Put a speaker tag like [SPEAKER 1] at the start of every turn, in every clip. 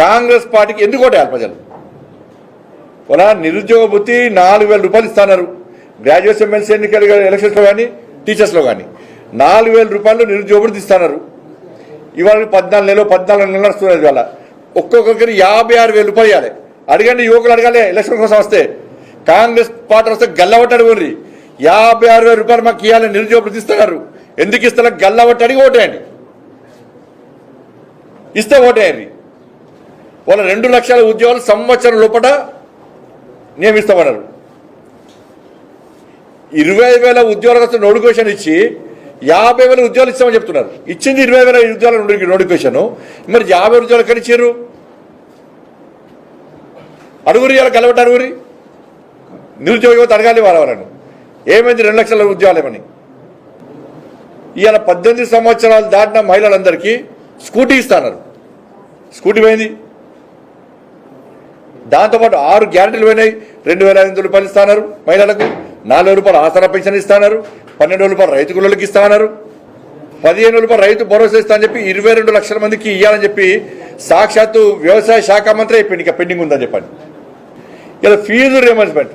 [SPEAKER 1] కాంగ్రెస్ పార్టీకి ఎందుకు ఓటేయాలి ప్రజలు? వాళ్ళ నిరుద్యోగ వృత్తి 4,000 రూపాయలు ఇస్తున్నారు. గ్రాడ్యుయేట్స్ ఎమ్మెల్సీ ఎన్నికలు ఎలక్షన్స్లో కానీ టీచర్స్లో కానీ 4,000 రూపాయలు నిరుద్యోగ వృత్తి ఇస్తున్నారు. ఇవాళ 14 నెలలు నడుస్తున్నది. ఇవాళ ఒక్కొక్కరికి 56,000 రూపాయలు ఇవ్వాలి. అడగండి, యువకులు అడగాలి. ఎలక్షన్ కోసం వస్తే కాంగ్రెస్ పార్టీ వస్తే గల్లవట్టి అడుగుర్రి. 56,000 రూపాయలు మాకు ఇవ్వాలి, నిరుద్యోగ వృత్తి ఇస్తున్నారు. ఎందుకు ఇస్తారా? గల్లవట్టి అడిగి ఓటేయండి. ఇస్తే ఓటేయండి. వాళ్ళ 2 లక్షల ఉద్యోగాలు సంవత్సరం లోపల నియమిస్తామన్నారు. 20,000 ఉద్యోగాలకు నోటిఫికేషన్ ఇచ్చి 50,000 ఉద్యోగాలు ఇస్తామని చెప్తున్నారు. ఇచ్చింది 20,000 ఉద్యోగాల నోటిఫికేషన్. మరి 50 ఉద్యోగాలు ఎక్కడ ఇచ్చారు? అడుగురి, ఇలా కలవట్టు అడుగురి. నిరుద్యోగ యువత అడగాలి వాళ్ళను. ఏమైంది 2 లక్షల ఉద్యోగాలు ఏమని? ఇవాళ 18 సంవత్సరాలు దాటిన మహిళలందరికీ స్కూటీ ఇస్తున్నారు. స్కూటీ పోయింది. దాంతోపాటు 6 గ్యారెంటీలు పోయినాయి. 2,500 రూపాయలు ఇస్తున్నారు మహిళలకు. 4,000 రూపాయలు ఆసరా పెన్షన్ ఇస్తున్నారు. 12,000 రూపాయలు రైతు కూలీలకు ఇస్తున్నారు. 15,000 రూపాయలు రైతు భరోసా ఇస్తా అని చెప్పి 22 లక్షల మందికి ఇవ్వాలని చెప్పి సాక్షాత్తు వ్యవసాయ శాఖ మంత్రి అయిపోయింది. ఇంకా పెండింగ్ ఉందని చెప్పండి. ఇలా ఫీజు రియంబర్స్మెంట్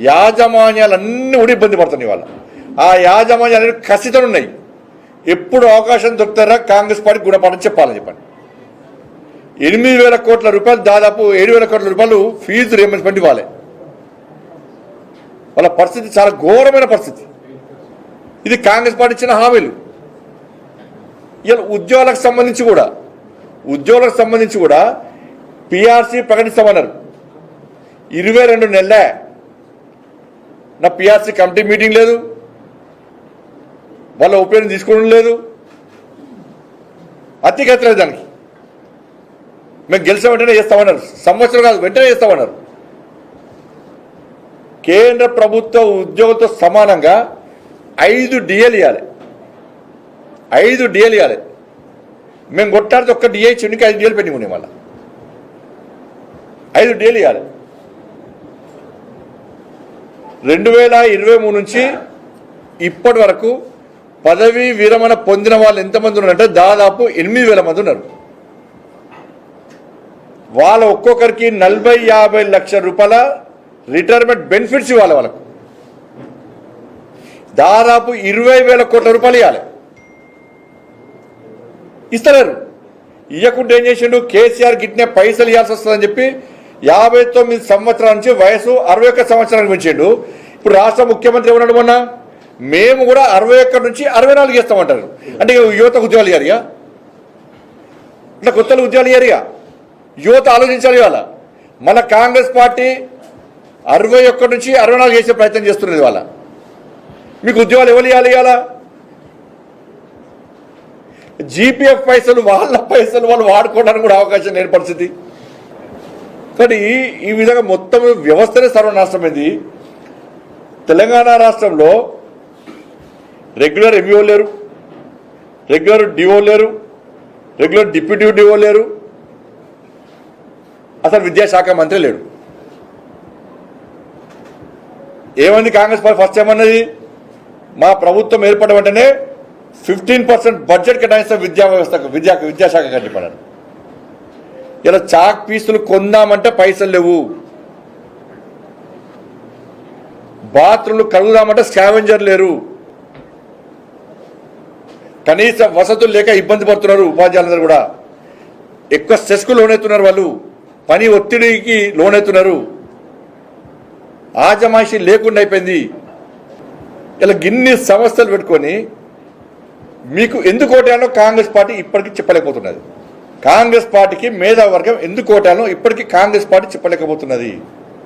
[SPEAKER 1] యాజమాన్యాలన్నీ కూడా ఇబ్బంది పడుతున్నాయి. వాళ్ళ ఆ యాజమాన్యాలు కసితో ఉన్నాయి. ఎప్పుడు అవకాశం దొరుకుతారా కాంగ్రెస్ పార్టీ గుణపాఠం చెప్పాలని చెప్పండి. 8,000 కోట్ల రూపాయలు, దాదాపు 7,000 కోట్ల రూపాయలు ఫీజు రియంబర్స్మెంట్ ఇవ్వాలి. వాళ్ళ పరిస్థితి చాలా ఘోరమైన పరిస్థితి. ఇది కాంగ్రెస్ పార్టీ ఇచ్చిన హామీలు. ఇలా ఉద్యోగులకు సంబంధించి కూడా పిఆర్సీ ప్రకటిస్తామన్నారు. 22 నెలలే నా పిఆర్సీ కమిటీ మీటింగ్ లేదు, వాళ్ళ ఒపీనియన్ తీసుకోవడం లేదు, అతిగతలేదు. దానికి మేము గెలిచిన వెంటనే చేస్తామన్నారు. సంవత్సరం కాదు, వెంటనే చేస్తామన్నారు. కేంద్ర ప్రభుత్వ ఉద్యోగులతో సమానంగా 5 డిఏలు ఇవ్వాలి. 5 డిఏలు ఇవ్వాలి. మేము కొట్టాడితే ఒక్క డిఏ ఇచ్చిండికి 5 డిఏలు పెండింగ్ ఉన్నాయి. మళ్ళీ 5 డిఏలు ఇవ్వాలి. 2023 నుంచి ఇప్పటి వరకు పదవీ విరమణ పొందిన వాళ్ళు ఎంతమంది ఉన్నారంటే దాదాపు 8,000 మంది ఉన్నారు. వాళ్ళ ఒక్కొక్కరికి 40-50 లక్షల రూపాయల రిటైర్మెంట్ బెనిఫిట్స్ ఇవ్వాలి. వాళ్ళకు దాదాపు 20,000 కోట్ల రూపాయలు ఇవ్వాలి. ఇస్తలేరు. ఇవ్వకుండా ఏం చేసిండు? కేసీఆర్ గిట్నే పైసలు ఇవ్వాల్సి వస్తుందని చెప్పి 59 సంవత్సరాల నుంచి వయసు 61 సంవత్సరానికి పెంచిండు. ఇప్పుడు రాష్ట్ర ముఖ్యమంత్రి ఏమన్నాడు మొన్న? మేము కూడా 61 నుంచి 64 చేస్తామంటారు. అంటే యువత ఉద్యోగాలు ఇయ్యారిగా, ఇట్లా కొత్తలు ఉద్యోగాలు ఇయ్యారిగా. యువత ఆలోచించాలి. ఇవాళ మన కాంగ్రెస్ పార్టీ 61 నుంచి 64 చేసే ప్రయత్నం చేస్తున్నది. ఇవాళ మీకు ఉద్యోగాలు ఎవరు ఇవ్వాలి? ఇవాళ జీపీఎఫ్ పైసలు, వాళ్ళ పైసలు వాళ్ళు వాడుకోవడానికి కూడా అవకాశం లేని పరిస్థితి. కానీ ఈ విధంగా మొత్తం వ్యవస్థనే సర్వనాశనమైంది. తెలంగాణ రాష్ట్రంలో రెగ్యులర్ ఎంఈఓ లేరు, రెగ్యులర్ డిఓ లేరు, రెగ్యులర్ డిప్యూటీ డిఓ లేరు, అసలు విద్యాశాఖ మంత్రి లేడు. ఏమైంది? కాంగ్రెస్ పార్టీ ఫస్ట్ ఏమన్నది? మా ప్రభుత్వం ఏర్పడిన వెంటనే 15% బడ్జెట్ కేటాయిస్తాం విద్యా వ్యవస్థకు, విద్యాశాఖ చెప్పారు. ఇలా చాక్ పీసులు కొందామంటే పైసలు లేవు, బాత్రూమ్లు కడుగుదామంటే స్కావెంజర్ లేరు, కనీస వసతులు లేక ఇబ్బంది పడుతున్నారు ఉపాధ్యాయులందరూ కూడా. ఎక్కువ స్ట్రెస్కు లోనవుతున్నారు. వాళ్ళు పని ఒత్తిడికి లోనవుతున్నారు. ఆజమాయిషీ లేకుండా అయిపోయింది. ఇలా గిన్ని సమస్యలు పెట్టుకొని మీకు ఎందుకు ఓటానో కాంగ్రెస్ పార్టీ ఇప్పటికీ చెప్పలేకపోతున్నది. కాంగ్రెస్ పార్టీకి మేధావర్గం ఎందుకు ఓటానో ఇప్పటికీ కాంగ్రెస్ పార్టీ చెప్పలేకపోతున్నది.